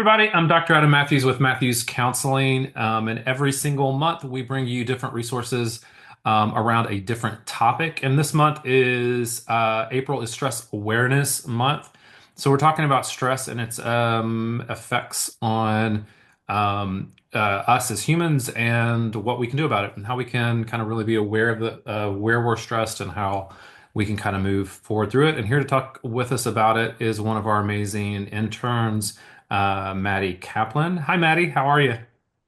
everybody. I'm Dr. Adam Mathews with Mathews Counseling. And every single month, we bring you different resources around a different topic. And this month is April is Stress Awareness Month. So we're talking about stress and its effects on us as humans and what we can do about it and how we can kind of really be aware of where we're stressed and how we can kind of move forward through it. And here to talk with us about it is one of our amazing interns, Mady Caplan. Hi, Mady. How are you?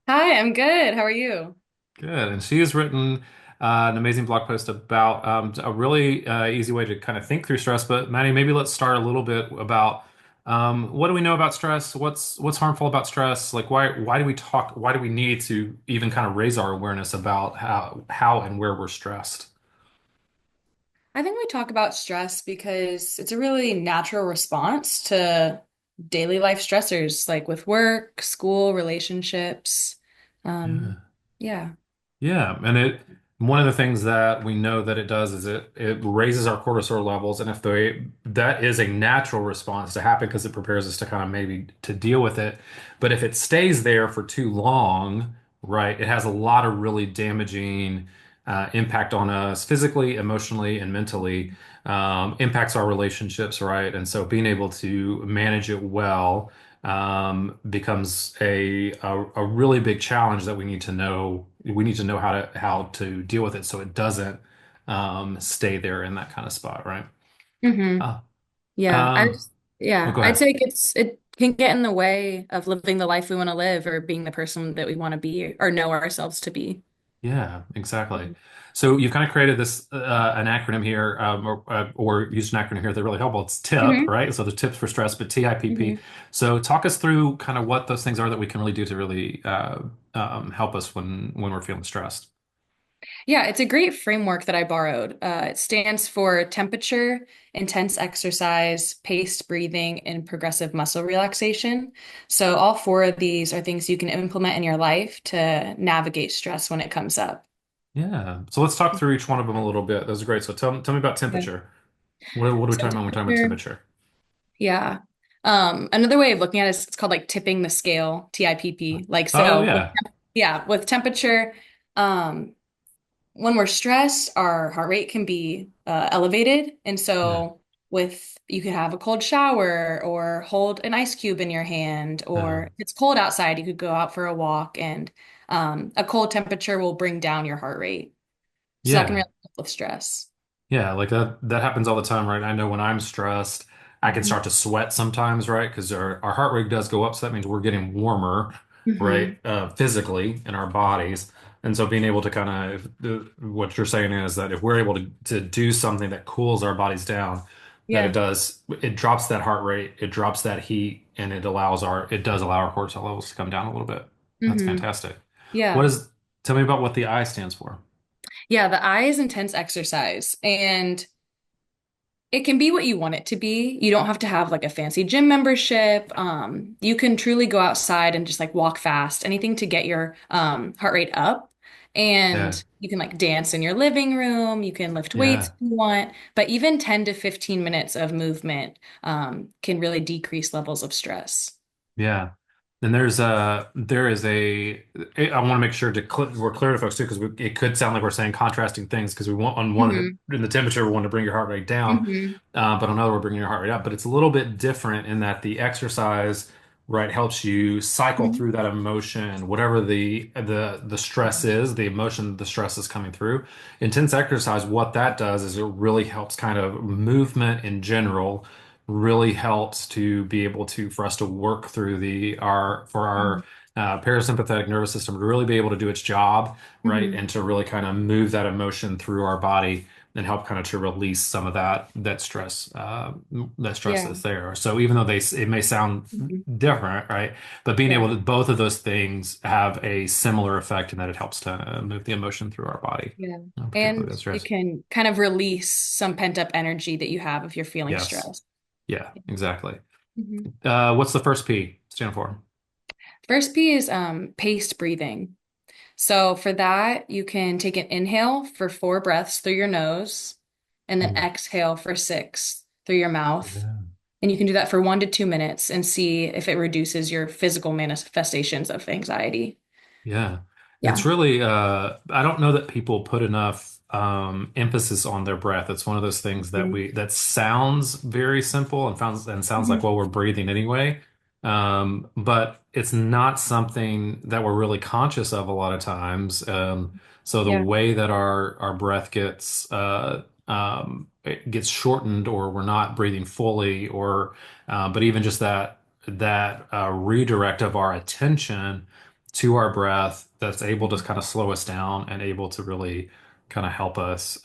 Hi, I'm good. How are you? Good. And she has written an amazing blog post about a really easy way to kind of think through stress. But Mady, maybe let's start a little bit about what do we know about stress? What's harmful about stress? Like why do we talk? Why do we need to even kind of raise our awareness about how and where we're stressed? I think we talk about stress because it's a really natural response to daily life stressors, like with work, school, relationships. Um, Yeah. yeah. Yeah, and it one of the things that we know that it does is it raises our cortisol levels, and if that is a natural response to happen because it prepares us to kind of maybe to deal with it. But if it stays there for too long, right, it has a lot of really damaging impact on us physically, emotionally, and mentally. Impacts our relationships, right? And so being able to manage it well becomes a really big challenge that we need to know. We need to know how to deal with it so it doesn't stay there in that kind of spot, right? hmm Uh, Yeah. um, well, go I'd ahead. say it can get in the way of living the life we want to live or being the person that we want to be or know ourselves to be. Yeah, exactly. So you've kind of created this an acronym here, or used an acronym here that's really helpful. It's TIPP, hmm right? So the tips for stress, but TIPP. hmm So talk us through kind of what those things are that we can really do to really help us when we're feeling stressed. Yeah, it's a great framework that I borrowed. It stands for temperature, intense exercise, paced breathing, and progressive muscle relaxation. So, all four of these are things you can implement in your life to navigate stress when it comes up. Yeah. So let's talk through each one of them a little bit. Those are great. So tell me about Yeah. temperature. What are we So, talking about when we're talking about temperature, temperature? yeah. Another way of looking at it is it's called like tipping the scale, TIPP. Like, Oh so yeah. with temperature, um, when we're stressed, our heart rate can be elevated. And Yeah. so you could have a cold shower or hold an ice cube in your hand, Uh, or if it's cold outside, you could go out for a walk and a cold temperature will bring down your heart rate. So that can yeah. really help with stress. Yeah, like that happens all the time, right? I know when I'm stressed, I can hmm start to sweat sometimes, right? Because our heart rate does go up, so that means we're getting warmer, right? hmm Physically in our bodies. And so being able to kind of what you're saying is that if we're able to do something that cools our bodies down, that Yeah. it drops that heart rate, it drops that heat, and it does allow our cortisol levels to come down a little bit. That's hmm fantastic. What Yeah. is, tell me about what the I stands for. Yeah. The I is intense exercise. And it can be what you want it to be. You don't have to have like a fancy gym membership. You can truly go outside and just like walk fast, anything to get your heart rate up. Yeah. And you can like dance in your living room. You can lift weights Yeah. if you want. But even 10 to 15 minutes of movement can really decrease levels of stress. Yeah. And there is I want to make sure we're clear to folks too, because it could sound like we're saying contrasting things because we want on one hmm in the temperature we want to bring your heart rate down, hmm but on another we're bringing your heart rate up. But it's a little bit different in that the exercise, right, helps you cycle hmm through that emotion, whatever the stress is, the emotion the stress is coming through. Intense exercise, what that does is it really helps kind of movement in general really helps to be able to for us to work through our parasympathetic nervous system to really be able to do its job, right? hmm And to really kind of move that emotion through our body and help kind of to release some of that stress Yeah. that's there. So even though it may sound Mhm. different, right? But being able Yeah. to both of those things have a similar effect in that it helps to move the emotion through our body, Yeah. particularly And that it stress. can kind of release some pent-up energy that you have if you're feeling Yes. stressed. Yeah, exactly. Mhm. What's the first P stand for? First P is paced breathing. So for that, you can take an inhale for 4 breaths through your nose and then Mm. exhale for 6 through your mouth. Yeah. And you can do that for 1 to 2 minutes and see if it reduces your physical manifestations of anxiety. Yeah. It's Yeah. really I don't know that people put enough emphasis on their breath. It's one of those things that Mhm. we that sounds very simple and sounds like, Mhm. well, we're breathing anyway. But it's not something that we're really conscious of a lot of times. So the Yeah. way that our breath gets it gets shortened, or we're not breathing fully, or but even just that redirect of our attention to our breath, that's able to kind of slow us down and able to really kind of help us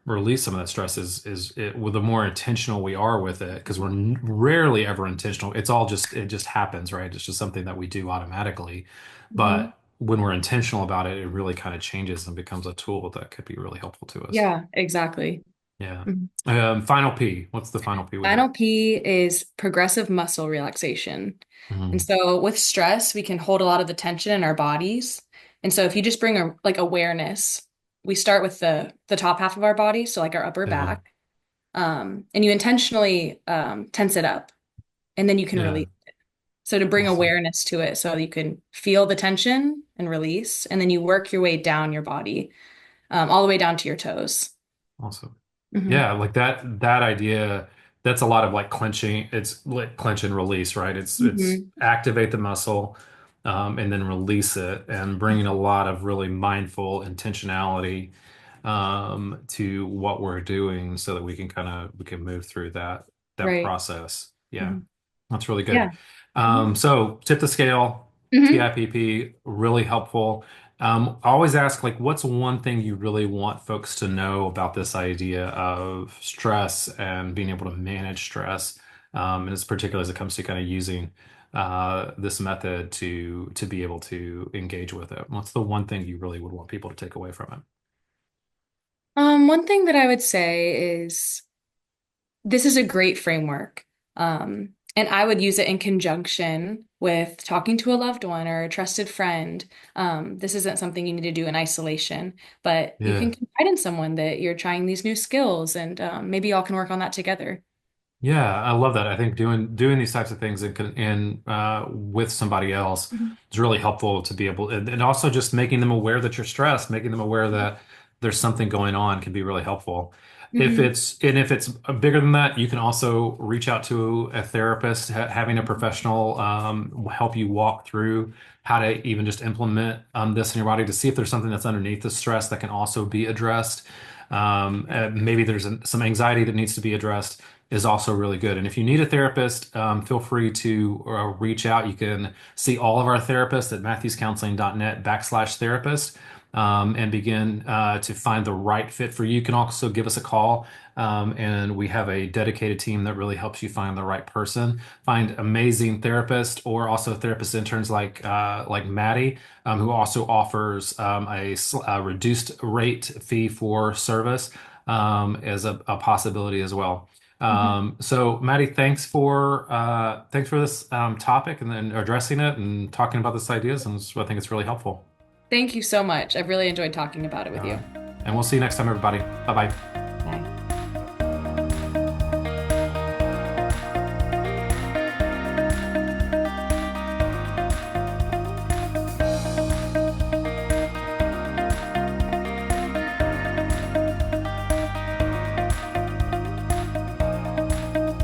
release some of that stress with the more intentional we are with it, because we're rarely ever intentional. It's all just, it just happens, right? It's just something that we do automatically. Mhm. But when we're intentional about it, it really kind of changes and becomes a tool that could be really helpful to us. Yeah, exactly. Yeah. Mhm. Final P. What's the final P we have? Final P is progressive muscle relaxation. And Mhm. so with stress, we can hold a lot of the tension in our bodies. And so if you just bring like awareness, we start with the top half of our body, so like our upper Yeah. back, and you intentionally tense it up, and then you can Yeah. release. So to bring Awesome. awareness to it, so you can feel the tension and release, and then you work your way down your body, all the way down to your toes. Awesome. Hmm. Yeah, like that idea, that's a lot of like clenching. It's like clench and release, right? It's Hmm. activate the muscle, and then release it, and bringing a lot of really mindful intentionality to what we're doing, so that we can move through that Right. process. Yeah, Hmm. that's really good. Yeah. Hmm. So tip the scale, Hmm. TIPP, really helpful. I always ask, like, what's one thing you really want folks to know about this idea of stress and being able to manage stress, and it's particularly as it comes to kind of using this method to be able to engage with it. What's the one thing you really would want people to take away from it? One thing that I would say is this is a great framework. And I would use it in conjunction with talking to a loved one or a trusted friend. This isn't something you need to do in isolation, but you can Yeah. confide in someone that you're trying these new skills, and maybe y'all can work on that together. Yeah, I love that. I think doing these types of things with somebody else Mhm. is really helpful to be able, and also just making them aware that you're stressed, making them aware that there's something going on can be really helpful. Mhm. If it's bigger than that, you can also reach out to a therapist. Having a professional will help you walk through how to even just implement this in your body to see if there's something that's underneath the stress that can also be addressed. Maybe there's some anxiety that needs to be addressed, is also really good. And if you need a therapist, feel free to reach out. You can see all of our therapists at matthewscounseling.net/therapist, and begin to find the right fit for you. You can also give us a call, and we have a dedicated team that really helps you find the right person. Find amazing therapists, or also therapist interns like Maddie, who also offers a reduced rate fee for service, as a possibility as well. Mhm. So Maddie, thanks for this topic, and then addressing it and talking about this ideas, and I think it's really helpful. Thank you so much. I've really enjoyed talking about it with All right. you. And we'll see you next time, everybody. Bye bye.